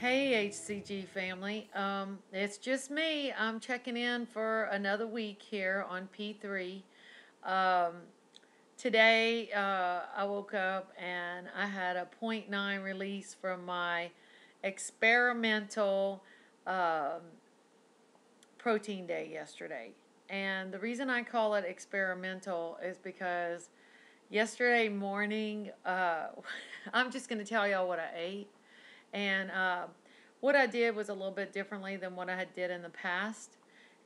Hey, HCG family. It's just me. I'm checking in for another week here on P3. Um, Today, I woke up and I had a point 0.9 release from my experimental um, protein day yesterday. And the reason I call it experimental is because yesterday morning, I'm just going to tell y'all what I ate. And what I did was a little bit differently than what I had did in the past.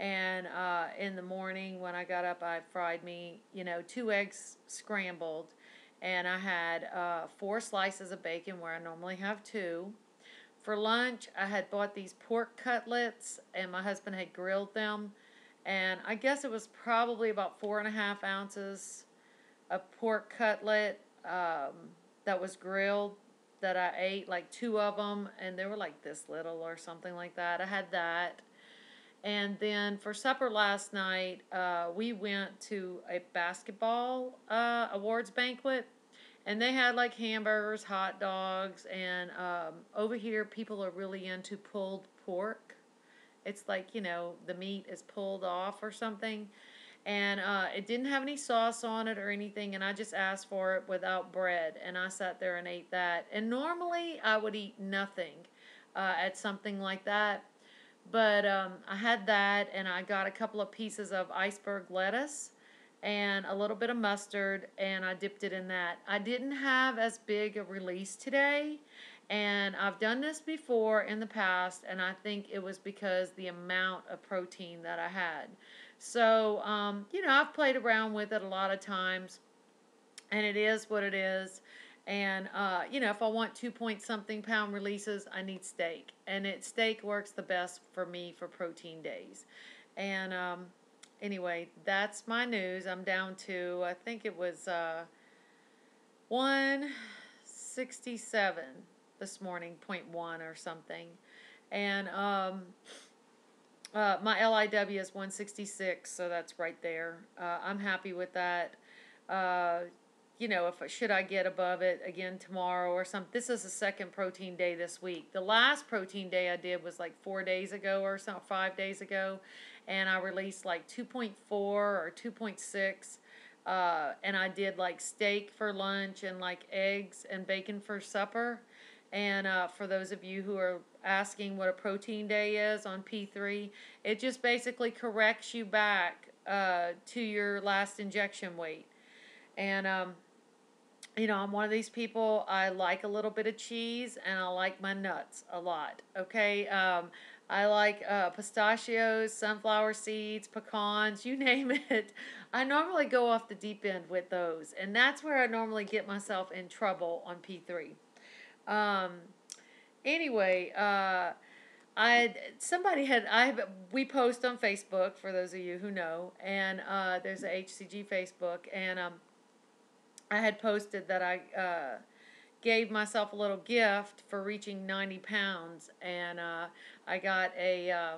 And in the morning when I got up, I fried me, 2 eggs scrambled. And I had 4 slices of bacon where I normally have two. For lunch, I had bought these pork cutlets, and my husband had grilled them. And I guess it was probably about 4.5 ounces of pork cutlet that was grilled that I ate, like two of them, and they were like this little or something like that. I had that. And then for supper last night, we went to a basketball awards banquet, and they had like hamburgers, hot dogs, and over here people are really into pulled pork. It's like, the meat is pulled off or something. And it didn't have any sauce on it or anything, and I just asked for it without bread, and I sat there and ate that. And normally I would eat nothing at something like that, but I had that, and I got a couple of pieces of iceberg lettuce and a little bit of mustard, and I dipped it in that. I didn't have as big a release today, and I've done this before in the past, and I think it was because the amount of protein that I had. So, I've played around with it a lot of times, and it is what it is. And if I want 2 point something pound releases, I need steak, and steak works the best for me for protein days. And anyway, that's my news. I'm down to, I think it was 167 this morning, point one or something. And my LIW is 166, so that's right there. I'm happy with that. Uh, if should I get above it again tomorrow or something. This is the second protein day this week. The last protein day I did was like 4 days ago or so, 5 days ago, and I released like 2.4 or 2.6. And I did like steak for lunch and like eggs and bacon for supper. And for those of you who are asking what a protein day is on P3, it just basically corrects you back to your last injection weight. And, I'm one of these people, I like a little bit of cheese, and I like my nuts a lot, okay? I like pistachios, sunflower seeds, pecans, you name it. I normally go off the deep end with those, and that's where I normally get myself in trouble on P3. Um, anyway, we post on Facebook for those of you who know, and there's a HCG Facebook, and I had posted that I gave myself a little gift for reaching 90 pounds, and I got a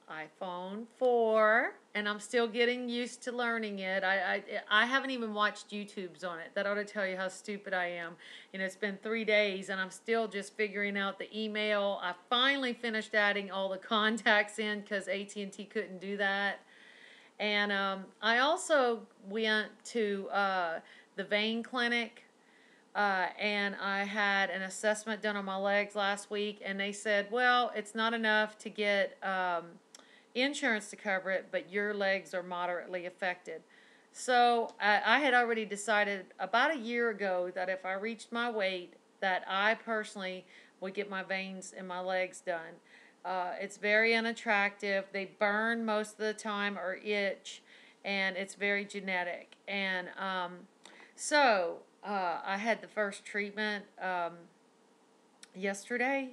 iPhone 4, and I'm still getting used to learning it. I haven't even watched YouTubes on it. That ought to tell you how stupid I am. It's been 3 days, and I'm still just figuring out the email. I finally finished adding all the contacts in because AT&T couldn't do that. And I also went to the vein clinic, and I had an assessment done on my legs last week, and they said, well, it's not enough to get insurance to cover it, but your legs are moderately affected. So I had already decided about a year ago that if I reached my weight, that I personally would get my veins in my legs done. It's very unattractive. They burn most of the time or itch, and it's very genetic. And I had the first treatment yesterday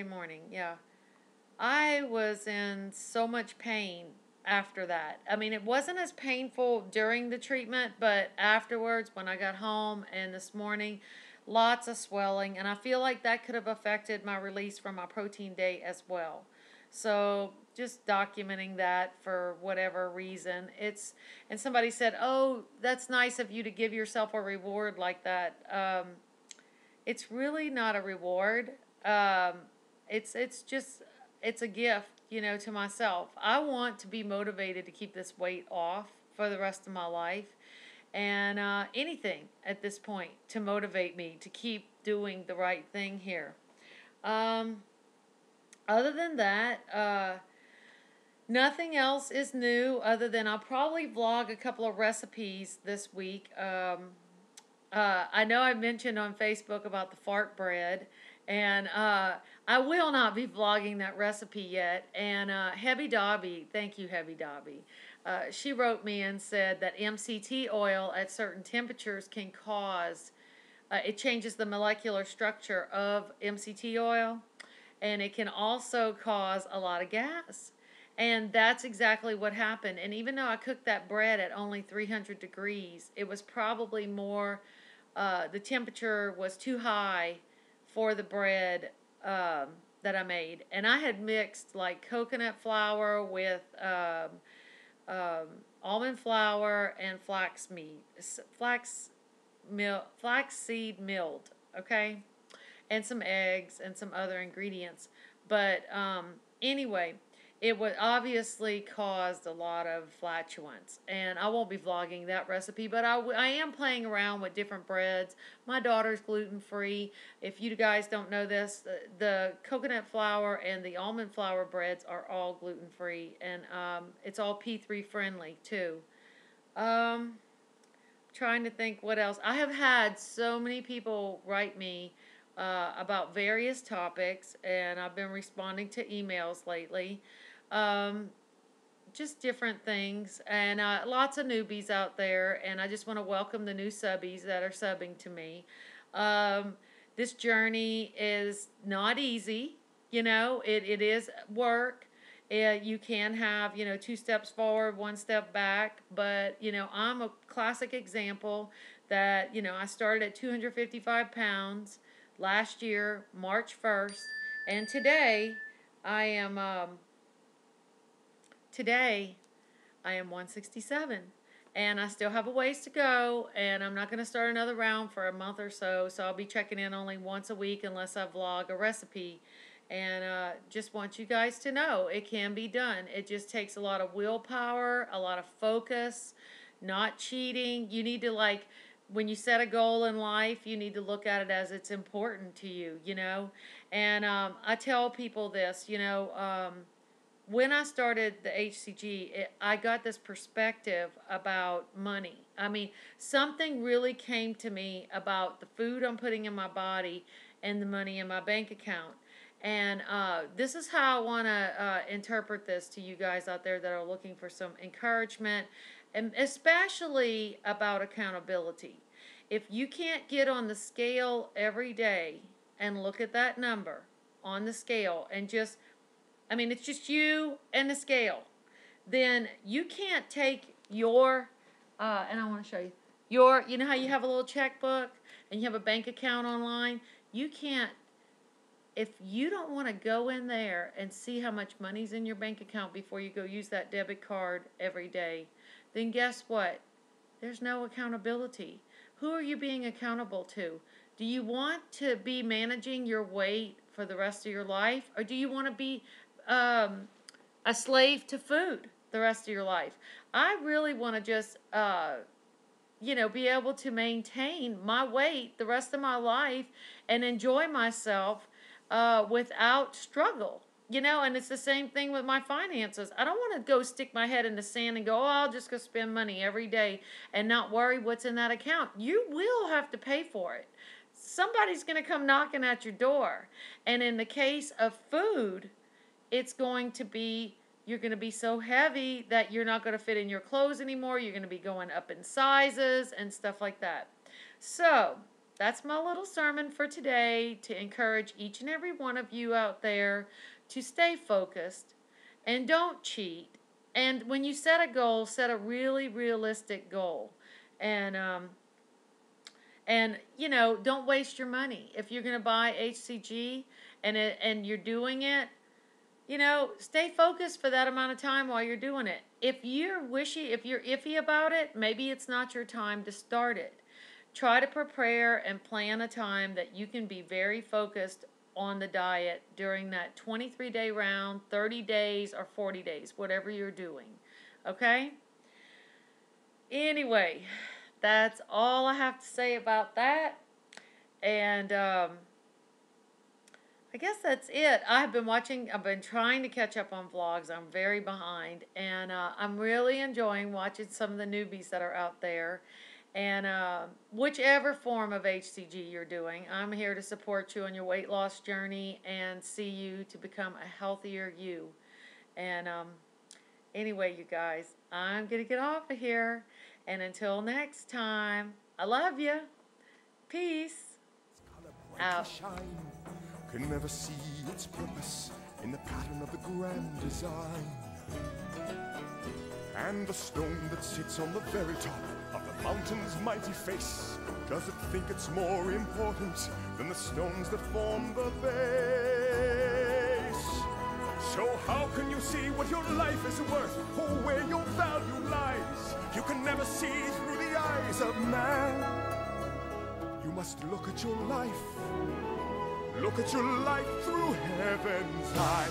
morning. Yeah. I was in so much pain after that. I mean, it wasn't as painful during the treatment, but afterwards, when I got home and this morning, lots of swelling, and I feel like that could have affected my release from my protein day as well. So just documenting that for whatever reason. And somebody said, "Oh, that's nice of you to give yourself a reward like that." It's really not a reward. um, it's just it's a gift, to myself. I want to be motivated to keep this weight off for the rest of my life, and anything at this point to motivate me to keep doing the right thing here. Um, Other than that, nothing else is new other than I'll probably vlog a couple of recipes this week. I know I mentioned on Facebook about the fart bread, and I will not be vlogging that recipe yet. And Heavy Dobby, thank you, Heavy Dobby. She wrote me and said that MCT oil at certain temperatures can cause, it changes the molecular structure of MCT oil, and it can also cause a lot of gas. And that's exactly what happened. And even though I cooked that bread at only 300 degrees, it was probably more, the temperature was too high for the bread that I made. And I had mixed like coconut flour with um, almond flour and flaxseed milled, okay? And some eggs and some other ingredients. But anyway, it would obviously caused a lot of flatulence. And I won't be vlogging that recipe, but I am playing around with different breads. My daughter's gluten free. If you guys don't know this, the coconut flour and the almond flour breads are all gluten free, and it's all P3 friendly too. Um, Trying to think what else. I have had so many people write me about various topics, and I've been responding to emails lately. Um, just different things, and lots of newbies out there, and I just want to welcome the new subbies that are subbing to me. Um, this journey is not easy, it is work. You can have, two steps forward, one step back, but, I'm a classic example that, I started at 255 pounds last year, March 1st, and I am, um, today I am 167, and I still have a ways to go, and I'm not going to start another round for a month or so, so I'll be checking in only once a week unless I vlog a recipe. And just want you guys to know it can be done. It just takes a lot of willpower, a lot of focus, not cheating. You need to, like, when you set a goal in life, you need to look at it as it's important to you. And I tell people this, when I started the HcG, I got this perspective about money. I mean, something really came to me about the food I'm putting in my body and the money in my bank account. And this is how I want to interpret this to you guys out there that are looking for some encouragement, and especially about accountability. If you can't get on the scale every day and look at that number on the scale and just, I mean, it's just you and the scale, then you can't take your, and I want to show you, you know how you have a little checkbook and you have a bank account online? You can't, if you don't want to go in there and see how much money's in your bank account before you go use that debit card every day, then guess what? There's no accountability. Who are you being accountable to? Do you want to be managing your weight for the rest of your life, or do you want to be um, a slave to food the rest of your life? I really want to just, be able to maintain my weight the rest of my life and enjoy myself without struggle. And it's the same thing with my finances. I don't want to go stick my head in the sand and go, oh, I'll just go spend money every day and not worry what's in that account. You will have to pay for it. Somebody's going to come knocking at your door. And in the case of food, it's going to be, you're going to be so heavy that you're not going to fit in your clothes anymore. You're going to be going up in sizes and stuff like that. So that's my little sermon for today, to encourage each and every one of you out there to stay focused and don't cheat. And when you set a goal, set a really realistic goal. And don't waste your money. If you're going to buy HcG and you're doing it, stay focused for that amount of time while you're doing it. If you're iffy about it, maybe it's not your time to start it. Try to prepare and plan a time that you can be very focused on the diet during that 23-day round, 30 days, or 40 days, whatever you're doing. Okay? Anyway, that's all I have to say about that. And I guess that's it. I've been trying to catch up on vlogs. I'm very behind. And I'm really enjoying watching some of the newbies that are out there. And whichever form of HCG you're doing, I'm here to support you on your weight loss journey and see you to become a healthier you. And anyway, you guys, I'm going to get off of here. And until next time, I love you. Peace. Out. Can never see its purpose in the pattern of the grand design. And the stone that sits on the very top of the mountain's mighty face, does it think it's more important than the stones that form the base? So how can you see what your life is worth, or where your value lies? You can never see through the eyes of man. You must look at your life. Look at your life through heaven's eye.